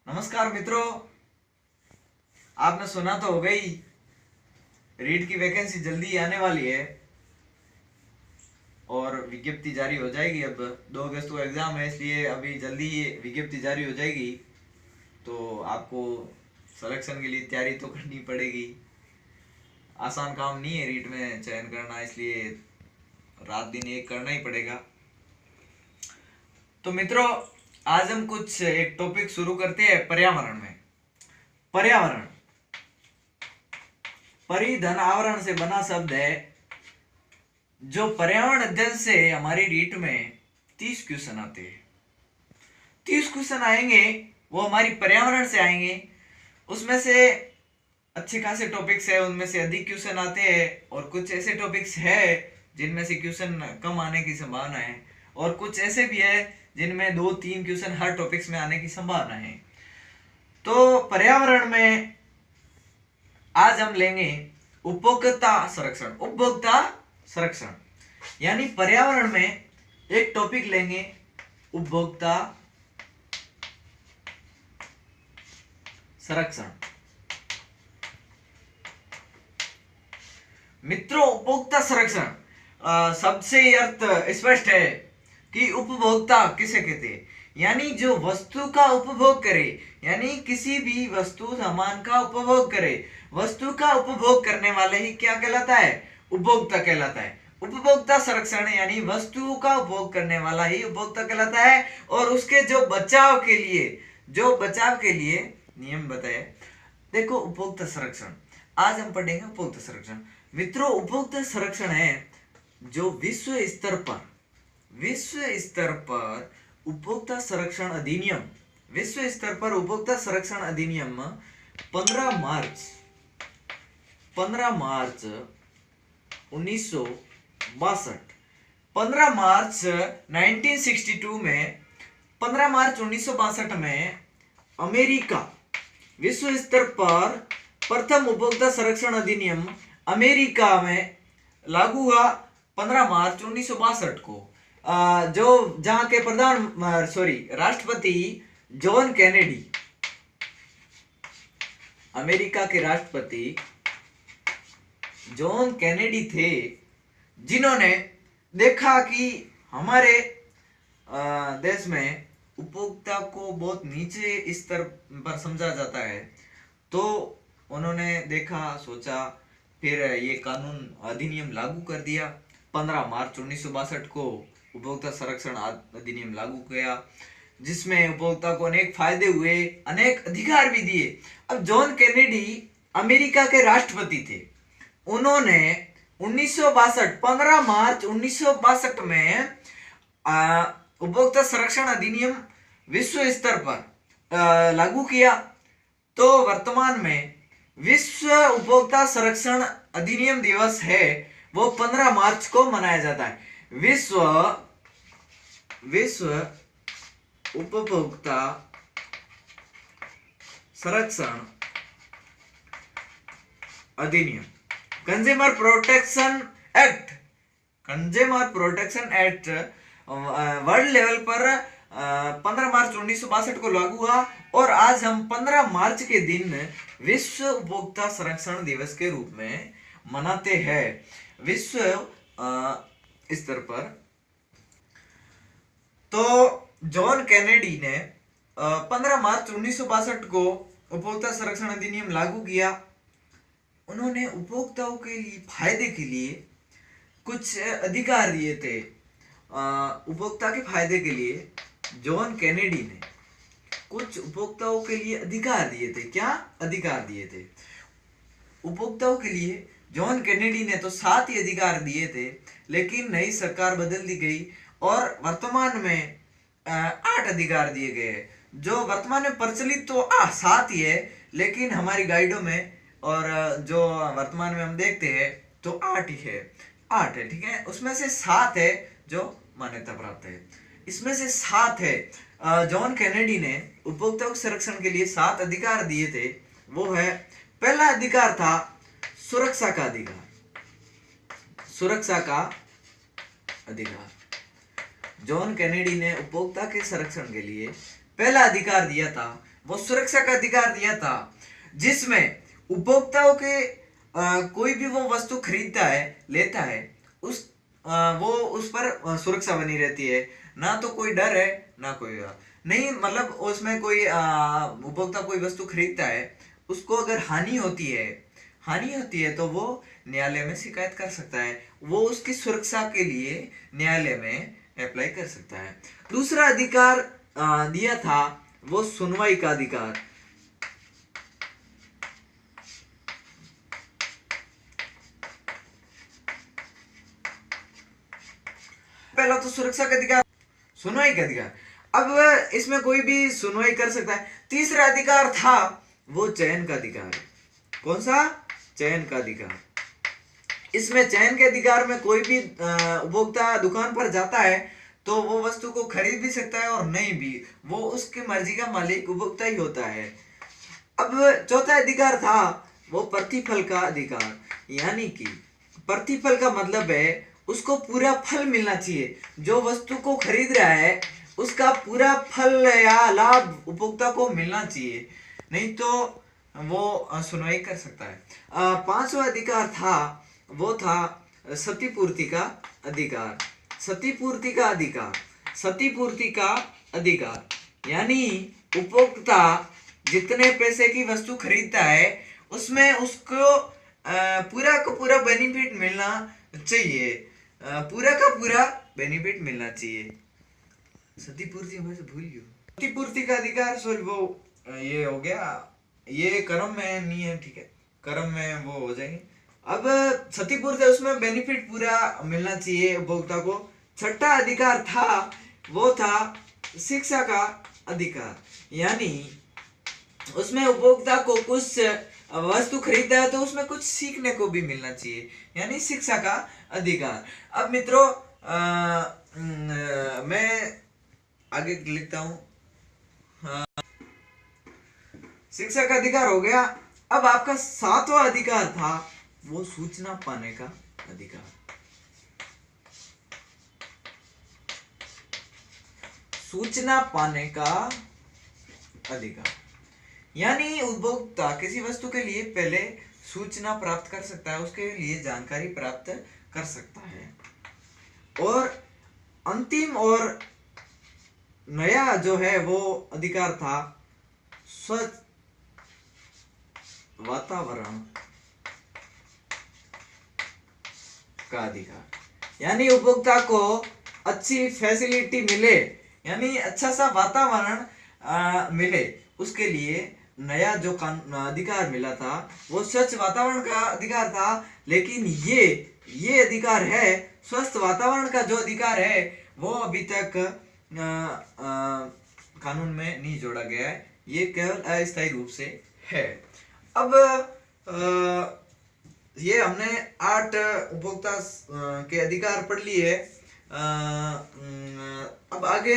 नमस्कार मित्रों, आपने सुना तो हो गई रीट की वैकेंसी जल्दी आने वाली है और विज्ञप्ति जारी हो जाएगी। अब 2 अगस्त को एग्जाम है, इसलिए अभी जल्दी विज्ञप्ति जारी हो जाएगी। तो आपको सिलेक्शन के लिए तैयारी तो करनी पड़ेगी। आसान काम नहीं है रीट में चयन करना, इसलिए रात दिन एक करना ही पड़ेगा। तो मित्रों, आज हम कुछ एक टॉपिक शुरू करते हैं पर्यावरण में। पर्यावरण परिधन आवरण से बना शब्द है। जो पर्यावरण अध्ययन से हमारी रीट में 30 क्वेश्चन आते हैं। 30 क्वेश्चन आएंगे, वो हमारी पर्यावरण से आएंगे। उसमें से अच्छे खासे टॉपिक्स है, उनमें से अधिक क्वेश्चन आते हैं, और कुछ ऐसे टॉपिक्स है जिनमें से क्वेश्चन कम आने की संभावना है, और कुछ ऐसे भी है जिनमें 2-3 क्वेश्चन हर टॉपिक्स में आने की संभावना है। तो पर्यावरण में आज हम लेंगे उपभोक्ता संरक्षण। उपभोक्ता संरक्षण यानी पर्यावरण में एक टॉपिक लेंगे, उपभोक्ता संरक्षण। मित्रों, उपभोक्ता संरक्षण शब्द से ही अर्थ स्पष्ट है कि उपभोक्ता किसे कहते हैं। यानी जो वस्तु का उपभोग करे, यानी किसी भी वस्तु सामान का उपभोग करे, वस्तु का उपभोग करने वाले ही क्या कहलाता है? उपभोक्ता कहलाता है। उपभोक्ता संरक्षण यानी वस्तु का उपभोग करने वाला ही उपभोक्ता कहलाता है। और उसके जो बचाव के लिए नियम बताए। देखो, उपभोक्ता संरक्षण आज हम पढ़ेंगे। उपभोक्ता संरक्षण मित्रों, उपभोक्ता संरक्षण है जो विश्व स्तर पर उपभोक्ता संरक्षण अधिनियम, विश्व स्तर पर उपभोक्ता संरक्षण अधिनियम 15 मार्च 1962 15 मार्च 1962 में 15 मार्च 1962 में अमेरिका विश्व स्तर पर प्रथम उपभोक्ता संरक्षण अधिनियम अमेरिका में लागू हुआ 15 मार्च 1962 को। जो जहां के राष्ट्रपति जॉन कैनेडी, अमेरिका के राष्ट्रपति जॉन कैनेडी थे, जिन्होंने देखा कि हमारे देश में उपभोक्ता को बहुत नीचे स्तर पर समझा जाता है। तो उन्होंने देखा, सोचा, फिर ये कानून अधिनियम लागू कर दिया। 15 मार्च 1962 को उपभोक्ता संरक्षण अधिनियम लागू किया, जिसमें उपभोक्ता को अनेक फायदे हुए, अनेक अधिकार भी दिए। अब जॉन कैनेडी अमेरिका के राष्ट्रपति थे। उन्होंने 15 मार्च 1962 में उपभोक्ता संरक्षण अधिनियम विश्व स्तर पर लागू किया। तो वर्तमान में विश्व उपभोक्ता संरक्षण अधिनियम दिवस है, वो 15 मार्च को मनाया जाता है। विश्व उपभोक्ता संरक्षण अधिनियम, consumer protection act world level पर 15 मार्च 1962 को लागू हुआ। और आज हम 15 मार्च के दिन विश्व उपभोक्ता संरक्षण दिवस के रूप में मनाते हैं, विश्व स्तर पर। तो जॉन कैनेडी ने 15 मार्च 1962 को उपभोक्ता संरक्षण अधिनियम लागू किया। उन्होंने उपभोक्ताओं के लिए फायदे के लिए कुछ अधिकार दिए थे। उपभोक्ता के फायदे के लिए जॉन कैनेडी ने कुछ उपभोक्ताओं के लिए अधिकार दिए थे। क्या अधिकार दिए थे? उपभोक्ताओं के लिए जॉन कैनेडी ने तो 7 ही अधिकार दिए थे, लेकिन नई सरकार बदल दी गई और वर्तमान में 8 अधिकार दिए गए। जो वर्तमान में प्रचलित तो 7 ही है, लेकिन हमारी गाइडों में और जो वर्तमान में हम देखते हैं तो 8 ही है। 8 है, ठीक है। उसमें से 7 है जो मान्यता प्राप्त है। इसमें से 7 है। जॉन कैनेडी ने उपभोक्ता संरक्षण के लिए 7 अधिकार दिए थे। वो है, पहला अधिकार था सुरक्षा का अधिकार। जॉन कैनेडी ने उपभोक्ता के संरक्षण के लिए पहला अधिकार दिया था वो सुरक्षा का अधिकार दिया था, जिसमें उपभोक्ताओं के कोई भी वो वस्तु खरीदता है, लेता है, वो उस पर सुरक्षा बनी रहती है। ना तो कोई डर है, ना कोई नहीं, मतलब उसमें कोई उपभोक्ता कोई वस्तु खरीदता है, उसको अगर हानि होती है तो वो न्यायालय में शिकायत कर सकता है, वो उसकी सुरक्षा के लिए न्यायालय में अप्लाई कर सकता है। दूसरा अधिकार दिया था वो सुनवाई का अधिकार। पहला तो सुरक्षा का अधिकार, सुनवाई का अधिकार। अब इसमें कोई भी सुनवाई कर सकता है। तीसरा अधिकार था वो चयन का अधिकार। कौन सा? चयन का अधिकार। इसमें चयन के अधिकार में कोई भी उपभोक्ता दुकान पर जाता है तो वो वस्तु को खरीद भी सकता है और नहीं भी, वो उसकी मर्जी का मालिक उपभोक्ता ही होता है। अब चौथा अधिकार था वो प्रतिफल का अधिकार, यानी कि प्रतिफल का मतलब है उसको पूरा फल मिलना चाहिए। जो वस्तु को खरीद रहा है उसका पूरा फल या लाभ उपभोक्ता को मिलना चाहिए, नहीं तो वो सुनवाई कर सकता है। पांचवा अधिकार था वो था क्षतिपूर्ति का अधिकार। क्षतिपूर्ति का अधिकार, क्षतिपूर्ति का अधिकार यानी उपभोक्ता जितने पैसे की वस्तु खरीदता है उसमें उसको पूरा का पूरा बेनिफिट मिलना चाहिए, पूरा का पूरा बेनिफिट मिलना चाहिए। क्षतिपूर्ति मैं भूल गया। क्षतिपूर्ति का अधिकार, सॉरी वो ये हो गया, ये कर्म में नहीं है, ठीक है, कर्म में वो हो जाएंगे। अब क्षतिपूर्ति उसमें बेनिफिट पूरा मिलना चाहिए उपभोक्ता को। छठा अधिकार था वो था शिक्षा का अधिकार, यानी उसमें उपभोक्ता को कुछ वस्तु खरीदता है तो उसमें कुछ सीखने को भी मिलना चाहिए, यानी शिक्षा का अधिकार। अब मित्रों मैं आगे लिखता हूं। शिक्षा का अधिकार हो गया। अब आपका सातवां अधिकार था वो सूचना पाने का अधिकार। सूचना पाने का अधिकार यानी उपभोक्ता किसी वस्तु के लिए पहले सूचना प्राप्त कर सकता है, उसके लिए जानकारी प्राप्त कर सकता है। और अंतिम और नया जो है वो अधिकार था स्वच्छ वातावरण का अधिकार, यानी उपभोक्ता को अच्छी फैसिलिटी मिले, यानी अच्छा सा वातावरण मिले, उसके लिए नया जो अधिकार मिला था वो स्वच्छ वातावरण का अधिकार था। लेकिन ये अधिकार है, स्वस्थ वातावरण का जो अधिकार है वो अभी तक कानून में नहीं जोड़ा गया है, ये केवल अस्थायी रूप से है। अब ये हमने 8 उपभोक्ता के अधिकार पढ़ लिए। अब आगे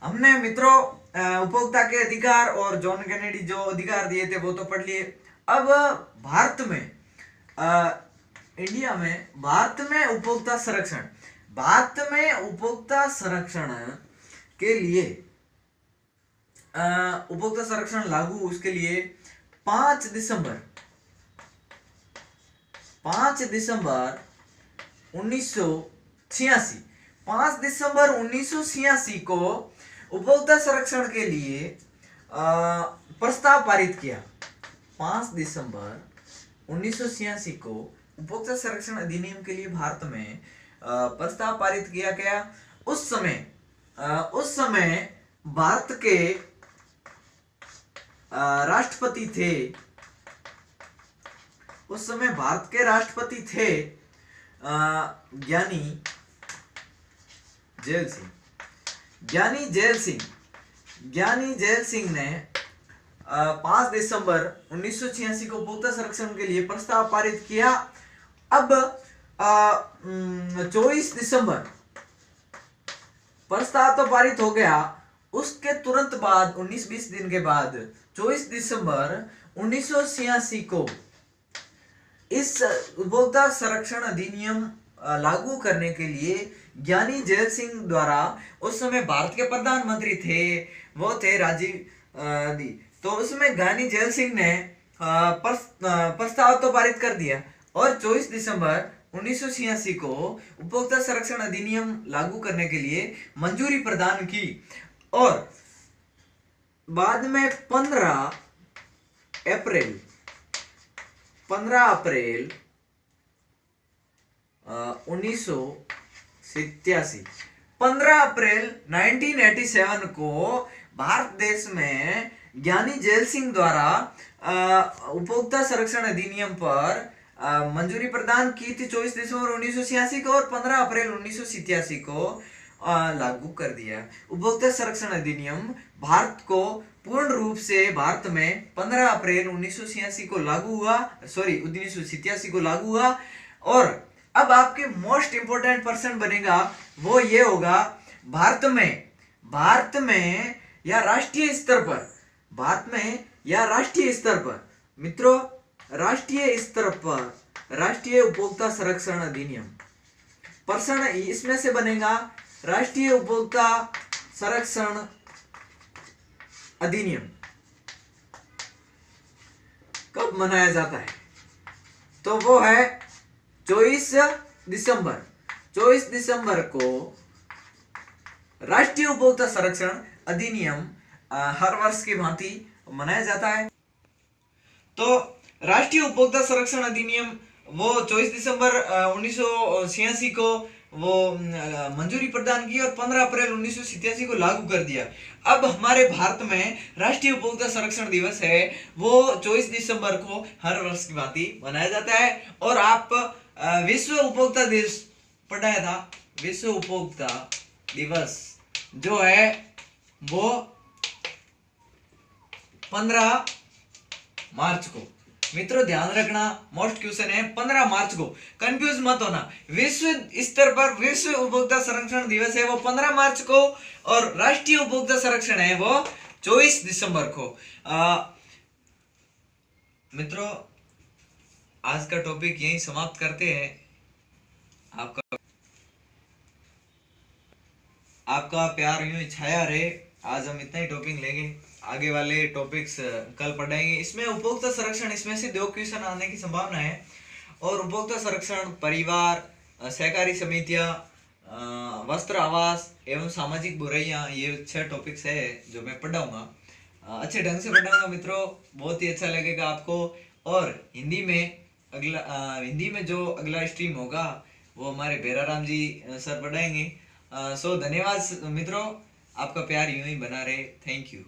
हमने मित्रों उपभोक्ता के अधिकार और जॉन कैनेडी जो अधिकार दिए थे वो तो पढ़ लिए। अब भारत में इंडिया में भारत में उपभोक्ता संरक्षण के लिए उपभोक्ता संरक्षण लागू, उसके लिए 5 दिसंबर 1986 को उपभोक्ता संरक्षण के लिए प्रस्ताव पारित किया। 5 दिसंबर 1986 को उपभोक्ता संरक्षण अधिनियम के लिए भारत में प्रस्ताव पारित किया गया। उस समय भारत के राष्ट्रपति थे, उस समय भारत के राष्ट्रपति थे ज्ञानी जेल सिंह ने 5 दिसंबर 1986 को उपभोक्ता संरक्षण के लिए प्रस्ताव पारित किया। अब 24 दिसंबर प्रस्ताव तो पारित हो गया, उसके तुरंत बाद 19-20 दिन के बाद 24 दिसंबर 1986 को इस उपभोक्ता संरक्षण अधिनियम लागू करने के लिए ज्ञानी जैल सिंह द्वारा, उस समय भारत के प्रधानमंत्री थे, वो थे राजीव दी। तो उसमें ज्ञानी जैल सिंह ने प्रस्ताव तो पारित कर दिया और 24 दिसंबर 1986 को उपभोक्ता संरक्षण अधिनियम लागू करने के लिए मंजूरी प्रदान की। और बाद में 15 अप्रैल 1987 15 अप्रैल 1987 को भारत देश में ज्ञानी जैल सिंह द्वारा उपभोक्ता संरक्षण अधिनियम पर मंजूरी प्रदान की थी 24 दिसंबर 1986 को, और 15 अप्रैल 1987 को लागू कर दिया। उपभोक्ता संरक्षण अधिनियम भारत को पूर्ण रूप से भारत में 15 अप्रैल 1986 को लागू हुआ, 1987 को लागू हुआ। और अब आपके मोस्ट इंपोर्टेंट पर्सन बनेगा वो ये होगा, भारत में या राष्ट्रीय स्तर पर, भारत में या राष्ट्रीय स्तर पर मित्रों, राष्ट्रीय स्तर पर राष्ट्रीय उपभोक्ता संरक्षण अधिनियम पर्सन इसमें से बनेगा। राष्ट्रीय उपभोक्ता संरक्षण अधिनियम कब मनाया जाता है? तो वो है 24 दिसंबर को राष्ट्रीय उपभोक्ता संरक्षण अधिनियम हर वर्ष की भांति मनाया जाता है। तो राष्ट्रीय उपभोक्ता संरक्षण अधिनियम वो 24 दिसंबर 1986 को वो मंजूरी प्रदान की और 15 अप्रैल 1987 को लागू कर दिया। अब हमारे भारत में राष्ट्रीय उपभोक्ता संरक्षण दिवस है वो 24 दिसंबर को हर वर्ष की भांति मनाया जाता है। और आप विश्व उपभोक्ता दिवस पढ़ाया था, विश्व उपभोक्ता दिवस जो है वो 15 मार्च को। मित्रों ध्यान रखना, मोस्ट क्वेश्चन है 15 मार्च को, कंफ्यूज मत होना। विश्व स्तर पर विश्व उपभोक्ता संरक्षण दिवस है वो 15 मार्च को, और राष्ट्रीय उपभोक्ता संरक्षण है वो 24 दिसंबर को। मित्रों आज का टॉपिक यहीं समाप्त करते हैं। आपका प्यार यूं ही छाया रहे। आज हम इतना ही टॉपिक लेंगे, आगे वाले टॉपिक्स कल पढ़ाएंगे। इसमें उपभोक्ता संरक्षण, इसमें से 2 क्वेश्चन आने की संभावना है। और उपभोक्ता संरक्षण, परिवार, सहकारी समितियां, वस्त्र, आवास एवं सामाजिक बुराइयां, ये 6 टॉपिक्स है जो मैं पढ़ाऊंगा। अच्छे ढंग से पढ़ाऊंगा मित्रों, बहुत ही अच्छा लगेगा आपको। और हिंदी में जो अगला स्ट्रीम होगा वो हमारे बेराराम जी सर पढ़ाएंगे। सो धन्यवाद मित्रों, आपका प्यार यूं ही बना रहे। Thank you.